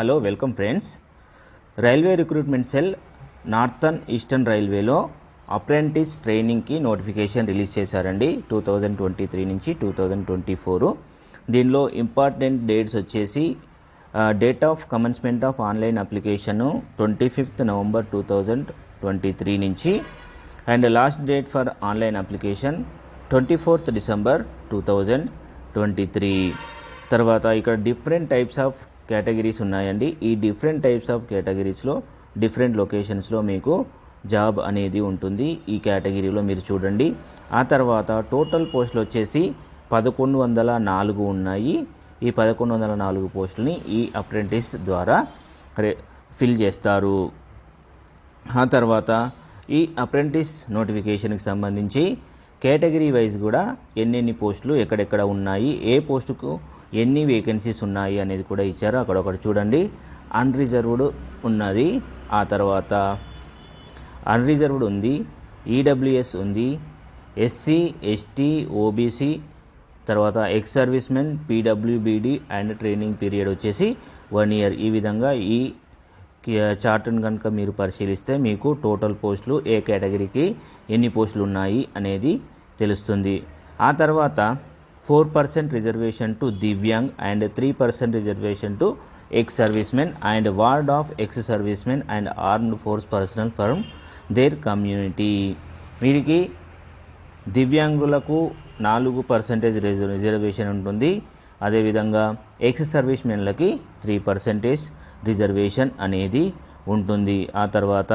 Hello welcome friends. Railway recruitment cell northern eastern రైల్వేలో apprentice ట్రైనింగ్కి notification release చేశారండి 2023 నుంచి 2024. దీనిలో ఇంపార్టెంట్ డేట్స్ వచ్చేసి date of commencement of online application 25th November 2023 నుంచి and last date for online application 24th December 2023. తర్వాత ఇక్కడ different types of categories ఉన్నాయండి. ఈ డిఫరెంట్ టైప్స్ ఆఫ్ కేటగిరీస్లో డిఫరెంట్ లొకేషన్స్లో మీకు జాబ్ అనేది ఉంటుంది. ఈ కేటగిరీలో మీరు చూడండి. ఆ తర్వాత టోటల్ పోస్టులు వచ్చేసి 1104 ఉన్నాయి. ఈ 1104 పోస్టులని ఈ అప్రెంటిస్ ద్వారా ఫిల్ చేస్తారు. ఆ తర్వాత ఈ అప్రెంటిస్ నోటిఫికేషన్కి సంబంధించి కేటగిరీ వైజ్ కూడా ఎన్నెన్ని పోస్టులు ఎక్కడెక్కడ ఉన్నాయి, ఏ పోస్టుకు ఎన్ని వేకెన్సీస్ ఉన్నాయి అనేది కూడా ఇచ్చారు. అక్కడొకటి చూడండి. అన్రిజర్వ్డ్ ఉన్నది, ఆ తర్వాత అన్రిజర్వ్డ్ ఉంది, ఈడబ్ల్యూఎస్ ఉంది, ఎస్సీ ఎస్టీ ఓబీసీ, తర్వాత ex servicemen, PWBD and training period వచ్చేసి 1 year. ఈ విధంగా ఈ చార్ట్ను కనుక మీరు పరిశీలిస్తే మీకు టోటల్ పోస్టులు ఏ కేటగిరీకి ఎన్ని పోస్టులు ఉన్నాయి అనేది తెలుస్తుంది. ఆ తర్వాత 4% reservation to divyang and 3% reservation to ex servicemen and ward of ex servicemen and armed force personal from there community. వీరికి దివ్యాంగులకు 4% రిజర్వేషన్ ఉంటుంది. అదేవిధంగా ఎక్స్ సర్వీస్మెన్లకి 3% రిజర్వేషన్ అనేది ఉంటుంది. ఆ తర్వాత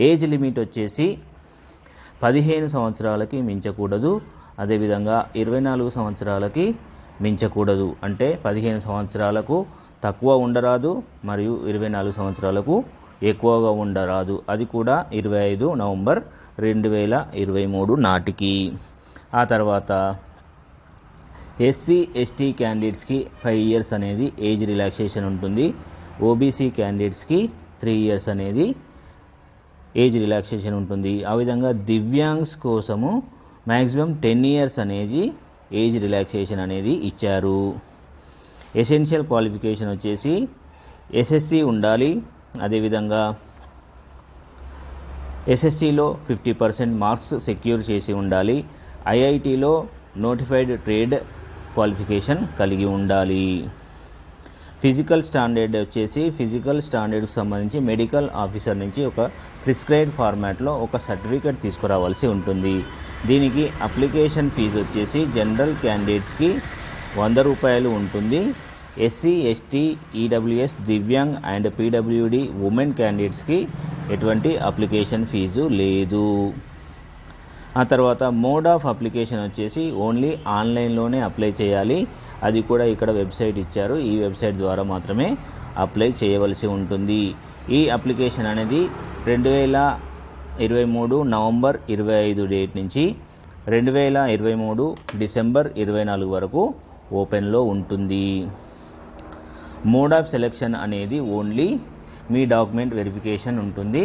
ఏజ్ లిమిట్ వచ్చేసి 15 సంవత్సరాలకి మించకూడదు. అదేవిధంగా 24 సంవత్సరాలకి మించకూడదు. అంటే 15 సంవత్సరాలకు తక్కువ ఉండరాదు మరియు 24 సంవత్సరాలకు ఎక్కువగా ఉండరాదు. అది కూడా 25 November 2023 నాటికి. ఆ తర్వాత ఎస్సీ ఎస్టీ క్యాండిడేట్స్కి 5 years అనేది ఏజ్ రిలాక్సేషన్ ఉంటుంది. ఓబీసీ క్యాండిడేట్స్కి 3 years అనేది ఏజ్ రిలాక్సేషన్ ఉంటుంది. ఆ విధంగా దివ్యాంగ్స్ కోసము మ్యాక్సిమం 10 years అనేది ఏజ్ రిలాక్సేషన్ అనేది ఇచ్చారు. ఎసెన్షియల్ క్వాలిఫికేషన్ వచ్చేసి ఎస్ఎస్సి ఉండాలి. అదేవిధంగా ఎస్ఎస్సిలో 50% మార్క్స్ సెక్యూర్ చేసి ఉండాలి. ఐఐటిలో నోటిఫైడ్ ట్రేడ్ క్వాలిఫికేషన్ కలిగి ఉండాలి. ఫిజికల్ స్టాండర్డ్ వచ్చేసి ఫిజికల్ స్టాండర్డ్కి సంబంధించి మెడికల్ ఆఫీసర్ నుంచి ఒక ప్రిస్క్రైబ్డ్ ఫార్మాట్లో ఒక సర్టిఫికేట్ తీసుకురావాల్సి ఉంటుంది. దీనికి అప్లికేషన్ ఫీజు వచ్చేసి జనరల్ క్యాండిడేట్స్కి 100 రూపాయలు ఉంటుంది. ఎస్సీ ఎస్టీ ఈడబ్ల్యూఎస్ దివ్యాంగ్ అండ్ పీడబ్ల్యూడి ఉమెన్ క్యాండిడేట్స్కి ఎటువంటి అప్లికేషన్ ఫీజు లేదు. ఆ తర్వాత మోడ్ ఆఫ్ అప్లికేషన్ వచ్చేసి ఓన్లీ ఆన్లైన్లోనే అప్లై చేయాలి. అది కూడా ఇక్కడ వెబ్సైట్ ఇచ్చారు. ఈ వెబ్సైట్ ద్వారా మాత్రమే అప్లై చేయవలసి ఉంటుంది. ఈ అప్లికేషన్ అనేది 2023 November 25 డేట్ నుంచి 2023 December 24 వరకు ఓపెన్లో ఉంటుంది. మోడ్ ఆఫ్ సెలెక్షన్ అనేది ఓన్లీ మీ డాక్యుమెంట్ వెరిఫికేషన్ ఉంటుంది.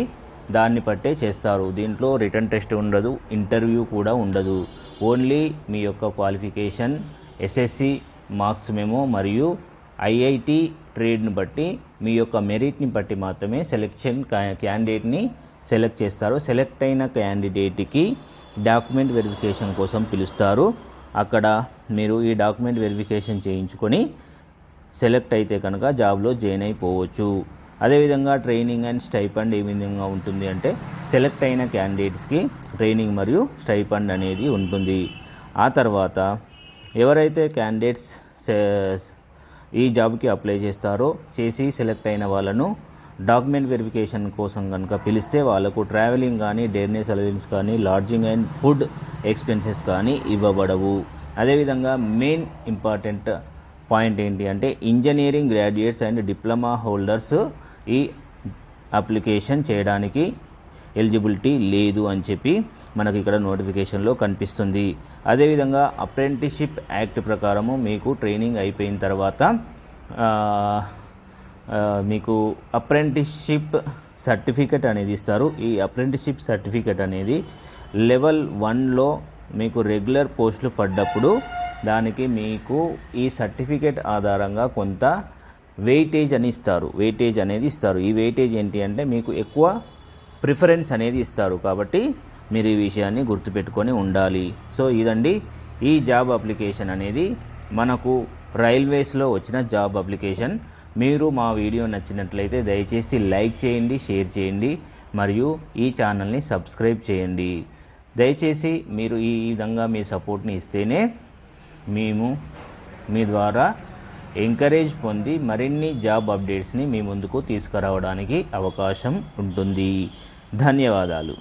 దాన్ని పట్టే చేస్తారు. దీంట్లో రిటన్ టెస్ట్ ఉండదు, ఇంటర్వ్యూ కూడా ఉండదు. ఓన్లీ మీ యొక్క క్వాలిఫికేషన్, ఎస్ఎస్సి మార్క్స్ మెమో మరియు ఐఐటి ట్రేడ్ని బట్టి మీ యొక్క మెరిట్ని బట్టి మాత్రమే క్యాండిడేట్ని సెలెక్ట్ చేస్తారు. సెలెక్ట్ అయిన క్యాండిడేట్కి డాక్యుమెంట్ వెరిఫికేషన్ కోసం పిలుస్తారు. అక్కడ మీరు ఈ డాక్యుమెంట్ వెరిఫికేషన్ చేయించుకొని సెలెక్ట్ అయితే కనుక జాబ్లో జాయిన్ అయిపోవచ్చు. అదేవిధంగా ట్రైనింగ్ అండ్ స్టైపండ్ ఏ విధంగా ఉంటుంది అంటే సెలెక్ట్ అయిన క్యాండిడేట్స్కి ట్రైనింగ్ మరియు స్టైపండ్ అనేది ఉంటుంది. ఆ తర్వాత ఎవరైతే క్యాండిడేట్స్ ఈ జాబ్కి అప్లై చేసి సెలెక్ట్ అయిన వాళ్ళను డాక్యుమెంట్ వెరిఫికేషన్ కోసం కనుక పిలిస్తే వాళ్ళకు ట్రావెలింగ్ కానీ, డేర్నెస్ అలవెన్స్ కానీ, లాడ్జింగ్ అండ్ ఫుడ్ ఎక్స్పెన్సెస్ కానీ ఇవ్వబడవు. అదేవిధంగా మెయిన్ ఇంపార్టెంట్ పాయింట్ ఏంటి అంటే engineering graduates and diploma holders ఈ అప్లికేషన్ చేయడానికి ఎలిజిబిలిటీ లేదు అని చెప్పి మనకి ఇక్కడ నోటిఫికేషన్లో కనిపిస్తుంది. అదేవిధంగా అప్రెంటిస్షిప్ యాక్ట్ ప్రకారము మీకు ట్రైనింగ్ అయిపోయిన తర్వాత మీకు అప్రెంటిస్షిప్ సర్టిఫికెట్ అనేది ఇస్తారు. ఈ అప్రెంటిస్షిప్ సర్టిఫికెట్ అనేది లెవెల్ 1లో మీకు రెగ్యులర్ పోస్టులు పడ్డప్పుడు దానికి మీకు ఈ సర్టిఫికెట్ ఆధారంగా కొంత వెయిటేజ్ అని ఇస్తారు, వెయిటేజ్ అనేది ఇస్తారు. ఈ వెయిటేజ్ ఏంటి అంటే మీకు ఎక్కువ ప్రిఫరెన్స్ అనేది ఇస్తారు. కాబట్టి మీరు ఈ విషయాన్ని గుర్తుపెట్టుకొని ఉండాలి. సో ఇదండి ఈ జాబ్ అప్లికేషన్ అనేది మనకు రైల్వేస్లో వచ్చిన జాబ్ అప్లికేషన్. మీరు మా వీడియో నచ్చినట్లయితే దయచేసి లైక్ చేయండి, షేర్ చేయండి మరియు ఈ ఛానల్ని సబ్స్క్రైబ్ చేయండి. దయచేసి మీరు ఈ విధంగా మీ సపోర్ట్ని ఇస్తేనే మేము మీ ద్వారా ఎంకరేజ్ పొంది మరిన్ని జాబ్ అప్డేట్స్ని మీ ముందుకు తీసుకురావడానికి అవకాశం ఉంటుంది. ధన్యవాదాలు.